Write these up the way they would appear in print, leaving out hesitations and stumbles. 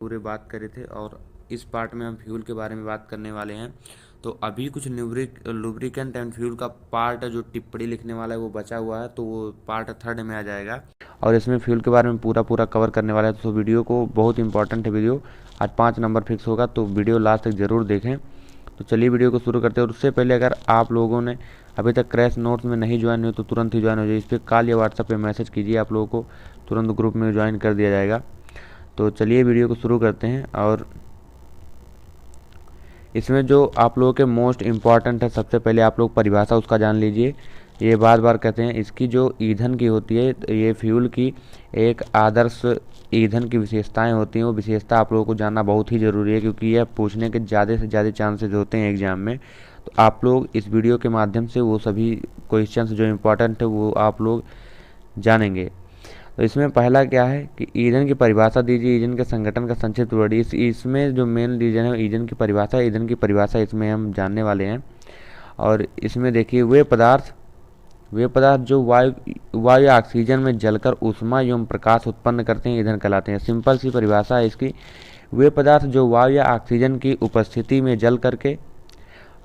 पूरे बात करे थे और इस पार्ट में हम फ्यूल के बारे में बात करने वाले हैं। तो अभी कुछ लुब्रिकेंट एंड फ्यूल का पार्ट जो टिप्पणी लिखने वाला है वो बचा हुआ है, तो वो पार्ट 3 में आ जाएगा और इसमें फ्यूल के बारे में पूरा कवर करने वाला है। तो वीडियो को बहुत इंपॉर्टेंट है वीडियो, आज 5 नंबर फिक्स होगा, तो वीडियो लास्ट तक ज़रूर देखें। तो चलिए वीडियो को शुरू करते हैं। और उससे पहले अगर आप लोगों ने अभी तक क्रैश नोट्स में नहीं ज्वाइन हुए तो तुरंत ही ज्वाइन हो जाइए। इस पर कॉल या व्हाट्सएप पे मैसेज कीजिए, आप लोगों को तुरंत ग्रुप में ज्वाइन कर दिया जाएगा। तो चलिए वीडियो को शुरू करते हैं। और इसमें जो आप लोगों के मोस्ट इम्पॉर्टेंट है, सबसे पहले आप लोग परिभाषा उसका जान लीजिए। ये बार बार कहते हैं, इसकी जो ईंधन की होती है, ये फ्यूल की एक आदर्श ईंधन की विशेषताएं होती हैं, वो विशेषता आप लोगों को जानना बहुत ही ज़रूरी है, क्योंकि यह पूछने के ज़्यादा से ज़्यादा चांसेस होते हैं एग्जाम में। तो आप लोग इस वीडियो के माध्यम से वो सभी क्वेश्चंस जो इम्पोर्टेंट है वो आप लोग जानेंगे। तो इसमें पहला क्या है कि ईंधन की परिभाषा दीजिए, ईंधन के संगठन का संक्षिप्त वर्णन। इसमें जो मेन रीजन है ईंधन की परिभाषा इसमें हम जानने वाले हैं। और इसमें देखिए, वे पदार्थ जो वायु या ऑक्सीजन में जलकर ऊष्मा एवं प्रकाश उत्पन्न करते हैं ईंधन कहलाते हैं। सिंपल सी परिभाषा है इसकी, वे पदार्थ जो वायु या ऑक्सीजन की उपस्थिति में जल करके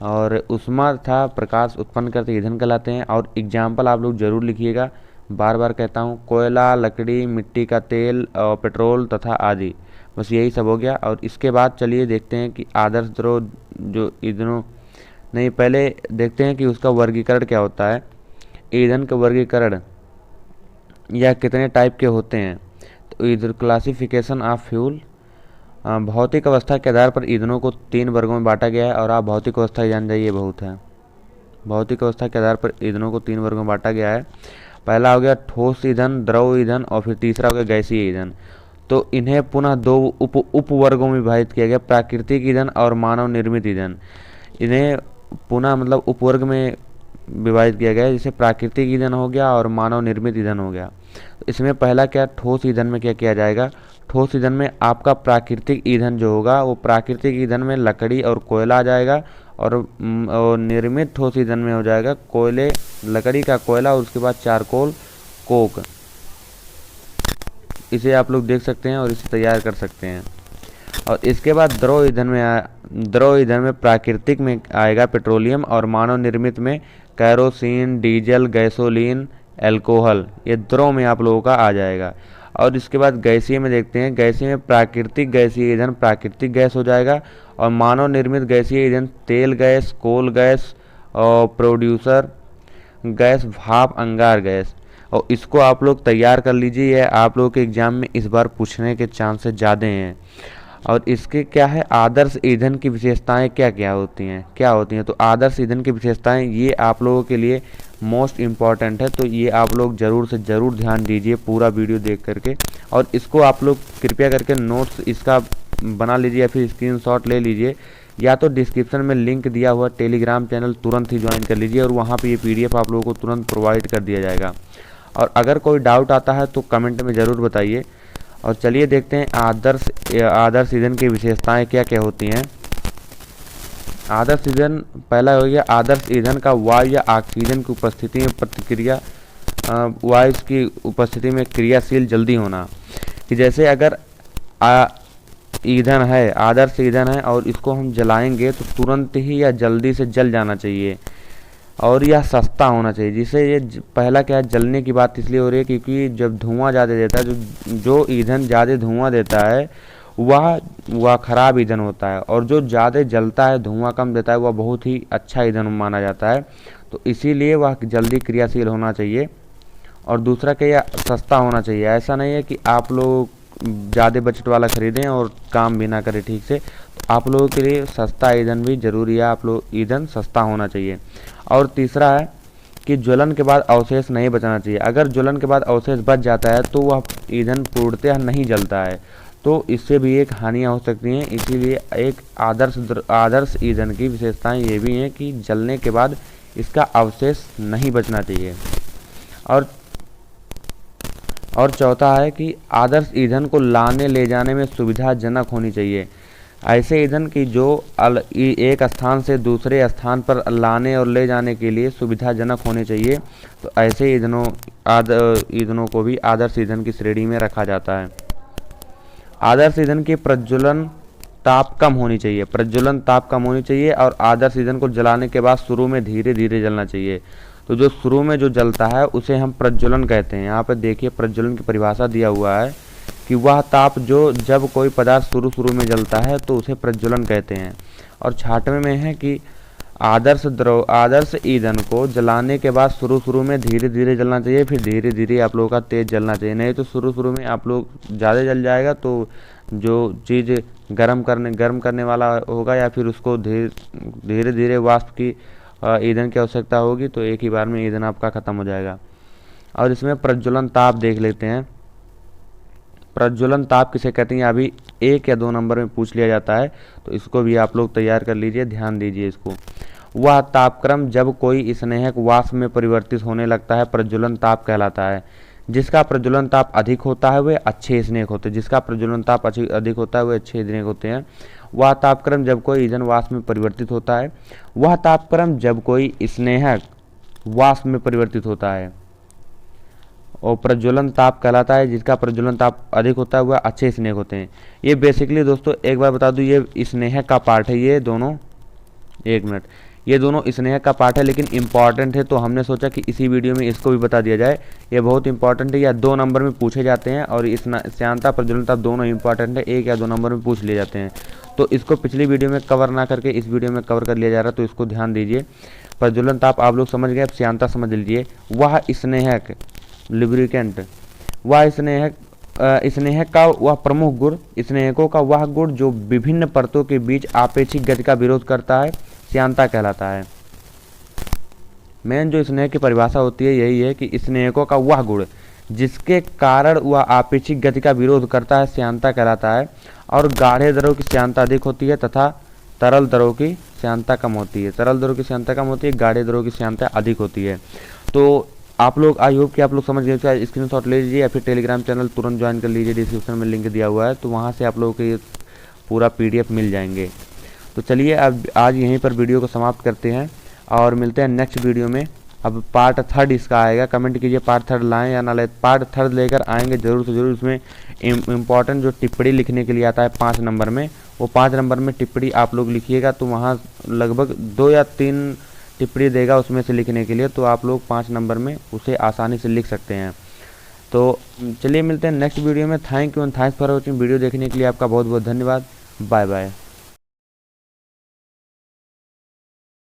और ऊष्मा तथा प्रकाश उत्पन्न करते ईंधन कहलाते हैं। और एग्जाम्पल आप लोग जरूर लिखिएगा, बार बार कहता हूँ, कोयला, लकड़ी, मिट्टी का तेल और पेट्रोल तथा आदि। बस यही सब हो गया। और इसके बाद चलिए देखते हैं कि आदर्श द्रव जो ईंधनों, नहीं पहले देखते हैं कि उसका वर्गीकरण क्या होता है। ईंधन का वर्गीकरण या कितने टाइप के होते हैं। तो ईंधन क्लासिफिकेशन ऑफ फ्यूल, भौतिक अवस्था के आधार पर ईंधनों को 3 वर्गों में बांटा गया है। और आप भौतिक अवस्था जान जाइए, बहुत है। भौतिक अवस्था के आधार पर ईंधनों को 3 वर्गों में बांटा गया है। पहला हो गया ठोस ईंधन, द्रव ईंधन, और फिर तीसरा हो गया गैसीय ईंधन। तो इन्हें पुनः 2 उप वर्गों में विभाजित किया गया, प्राकृतिक ईंधन और मानव निर्मित ईंधन। इन्हें पुनः मतलब उपवर्ग में विभाजित किया गया है, जैसे प्राकृतिक ईंधन हो गया और मानव निर्मित ईंधन हो गया। तो इसमें पहला क्या, ठोस ईंधन में क्या किया जाएगा। ठोस ईंधन में आपका प्राकृतिक ईंधन जो होगा वो प्राकृतिक ईंधन में लकड़ी और कोयला आ जाएगा। और निर्मित ठोस ईंधन में हो जाएगा कोयले, लकड़ी का कोयला और उसके बाद चारकोल, कोक। इसे आप लोग देख सकते हैं और इसे तैयार कर सकते हैं। और इसके बाद द्रव ईंधन में प्राकृतिक में आएगा पेट्रोलियम और मानव निर्मित में कैरोसिन, डीजल, गैसोलीन, एल्कोहल। ये द्रव में आप लोगों का आ जाएगा। और इसके बाद गैसीय में देखते हैं, गैसीय में प्राकृतिक गैसीय ईंधन प्राकृतिक गैस हो जाएगा। और मानव निर्मित गैसीय ईंधन तेल गैस, कोल गैस और प्रोड्यूसर गैस, भाप, अंगार गैस। और इसको आप लोग तैयार कर लीजिए, यह आप लोगों के एग्जाम में इस बार पूछने के चांसेस ज़्यादा हैं। और इसके क्या है, आदर्श ईंधन की विशेषताएं क्या होती हैं। तो आदर्श ईंधन की विशेषताएं ये आप लोगों के लिए मोस्ट इम्पॉर्टेंट है, तो ये आप लोग ज़रूर से ज़रूर ध्यान दीजिए पूरा वीडियो देख करके। और इसको आप लोग कृपया करके नोट्स इसका बना लीजिए या फिर स्क्रीनशॉट ले लीजिए, या तो डिस्क्रिप्शन में लिंक दिया हुआ टेलीग्राम चैनल तुरंत ही ज्वाइन कर लीजिए और वहाँ पे ये पीडीएफ आप लोगों को तुरंत प्रोवाइड कर दिया जाएगा। और अगर कोई डाउट आता है तो कमेंट में ज़रूर बताइए। और चलिए देखते हैं आदर्श ईंधन की विशेषताएं क्या होती हैं। आदर्श ईंधन पहला हो गया, आदर्श ईंधन का वायु या ऑक्सीजन की उपस्थिति में प्रतिक्रिया, वायु की उपस्थिति में क्रियाशील जल्दी होना। कि जैसे अगर ईंधन है, आदर्श ईंधन है और इसको हम जलाएंगे तो तुरंत ही या जल्दी से जल जाना चाहिए और यह सस्ता होना चाहिए। जिससे ये पहला क्या है, जलने की बात इसलिए हो रही है क्योंकि जब धुआं ज़्यादा देता है, जो ईंधन ज़्यादा धुआं देता है वह खराब ईंधन होता है, और जो ज़्यादा जलता है, धुआं कम देता है, वह बहुत ही अच्छा ईंधन माना जाता है। तो इसीलिए वह जल्दी क्रियाशील होना चाहिए। और दूसरा क्या, सस्ता होना चाहिए। ऐसा नहीं है कि आप लोग ज़्यादा बजट वाला खरीदें और काम भी ना करें ठीक से। तो आप लोगों के लिए सस्ता ईंधन भी ज़रूरी है, आप लोग ईंधन सस्ता होना चाहिए। और तीसरा है कि ज्वलन के बाद अवशेष नहीं बचना चाहिए। अगर ज्वलन के बाद अवशेष बच जाता है तो वह ईंधन पूर्णतः नहीं जलता है, तो इससे भी एक हानियाँ हो सकती हैं। इसीलिए एक आदर्श ईंधन की विशेषताएं ये भी हैं कि जलने के बाद इसका अवशेष नहीं बचना चाहिए। और चौथा है कि आदर्श ईंधन को लाने ले जाने में सुविधाजनक होनी चाहिए। ऐसे ईंधन की जो एक स्थान से दूसरे स्थान पर लाने और ले जाने के लिए सुविधाजनक होने चाहिए। तो ऐसे ईंधनों को भी आदर्श ईंधन की श्रेणी में रखा जाता है। आदर्श ईंधन की प्रज्वलन ताप कम होनी चाहिए, प्रज्वलन ताप कम होनी चाहिए और आदर्श ईंधन को जलाने के बाद शुरू में धीरे धीरे जलना चाहिए। तो जो शुरू में जो जलता है उसे हम प्रज्वलन कहते हैं। यहाँ पर देखिए प्रज्वलन की परिभाषा दिया हुआ है कि वह ताप जो जब कोई पदार्थ शुरू में जलता है तो उसे प्रज्वलन कहते हैं। और 6वें में है कि आदर्श ईंधन को जलाने के बाद शुरू में धीरे धीरे जलना चाहिए, फिर धीरे धीरे आप लोगों का तेज जलना चाहिए, नहीं तो शुरू में आप लोग ज़्यादा जल जाएगा तो जो चीज़ गर्म करने वाला होगा या फिर उसको धीरे धीरे वाष्प की ईंधन की आवश्यकता होगी तो एक ही बार में ईंधन आपका ख़त्म हो जाएगा। और इसमें प्रज्वलन ताप देख लेते हैं। प्रज्वलन ताप किसे कहते हैं, अभी 1 या 2 नंबर में पूछ लिया जाता है, तो इसको भी आप लोग तैयार कर लीजिए, ध्यान दीजिए इसको। वह तापक्रम जब कोई स्नेहक वाष्प में परिवर्तित होने लगता है प्रज्वलन ताप कहलाता है। जिसका प्रज्वलन ताप अधिक होता है वे अच्छे स्नेहक होते हैं, जिसका प्रज्वलन ताप अधिक होता है वे अच्छे स्नेहक होते हैं। वह तापक्रम जब कोई ईंधन वाष्प में परिवर्तित होता है, वह तापक्रम जब कोई स्नेहक वाष्प में परिवर्तित होता है और प्रज्वलन ताप कहलाता है। जिसका प्रज्वलन ताप अधिक होता है वह अच्छे स्नेहक होते हैं। ये बेसिकली दोस्तों एक बार बता दूं, ये स्नेहक का पार्ट है, ये दोनों, एक मिनट, ये दोनों स्नेहक का पार्ट है लेकिन इंपॉर्टेंट है तो हमने सोचा कि इसी वीडियो में इसको भी बता दिया जाए। ये बहुत इंपॉर्टेंट है, या 2 नंबर में पूछे जाते हैं और इस श्यानता प्रज्वलन ताप दोनों इंपॉर्टेंट है, 1 या 2 नंबर में पूछ लिए जाते हैं। तो इसको पिछली वीडियो में कवर ना करके इस वीडियो में कवर कर लिया जा रहा है, तो इसको ध्यान दीजिए। प्रज्वलन ताप आप लोग समझ गए, अब श्यानता समझ लीजिए। वह स्नेहक लुब्रिकेंट, वह स्नेहक का वह प्रमुख गुण, स्नेहकों का वह गुण जो विभिन्न परतों के बीच आपेक्षिक गति का विरोध करता है, श्यानता कहलाता है। मेन जो स्नेहक की परिभाषा होती है यही है कि स्नेहकों का वह गुण जिसके कारण वह आपेक्षिक गति का विरोध करता है, श्यानता कहलाता है। और गाढ़े द्रव की श्यानता अधिक होती है तथा तरल द्रव की श्यानता कम होती है। तरल द्रव की श्यानता कम होती है, गाढ़े द्रव की श्यानता अधिक होती है। तो आप लोग, आई होप कि आप लोग समझ गए। स्क्रीनशॉट ले लीजिए या फिर टेलीग्राम चैनल तुरंत ज्वाइन कर लीजिए, डिस्क्रिप्शन में लिंक दिया हुआ है, तो वहाँ से आप लोगों को ये पूरा PDF मिल जाएंगे। तो चलिए अब आज यहीं पर वीडियो को समाप्त करते हैं और मिलते हैं नेक्स्ट वीडियो में। अब पार्ट 3 इसका आएगा, कमेंट कीजिए पार्ट 3 लाएँ या ना लाएँ। पार्ट 3 लेकर आएंगे ज़रूर से ज़रूर। इसमें इम्पॉर्टेंट जो टिप्पणी लिखने के लिए आता है 5 नंबर में, वो 5 नंबर में टिप्पणी आप लोग लिखिएगा, तो वहाँ लगभग 2 या 3 टिप्पणी देगा उसमें से लिखने के लिए, तो आप लोग 5 नंबर में उसे आसानी से लिख सकते हैं। तो चलिए मिलते हैं नेक्स्ट वीडियो में। Thank you and thanks for watching. Video देखने के लिए आपका बहुत बहुत धन्यवाद। Bye bye.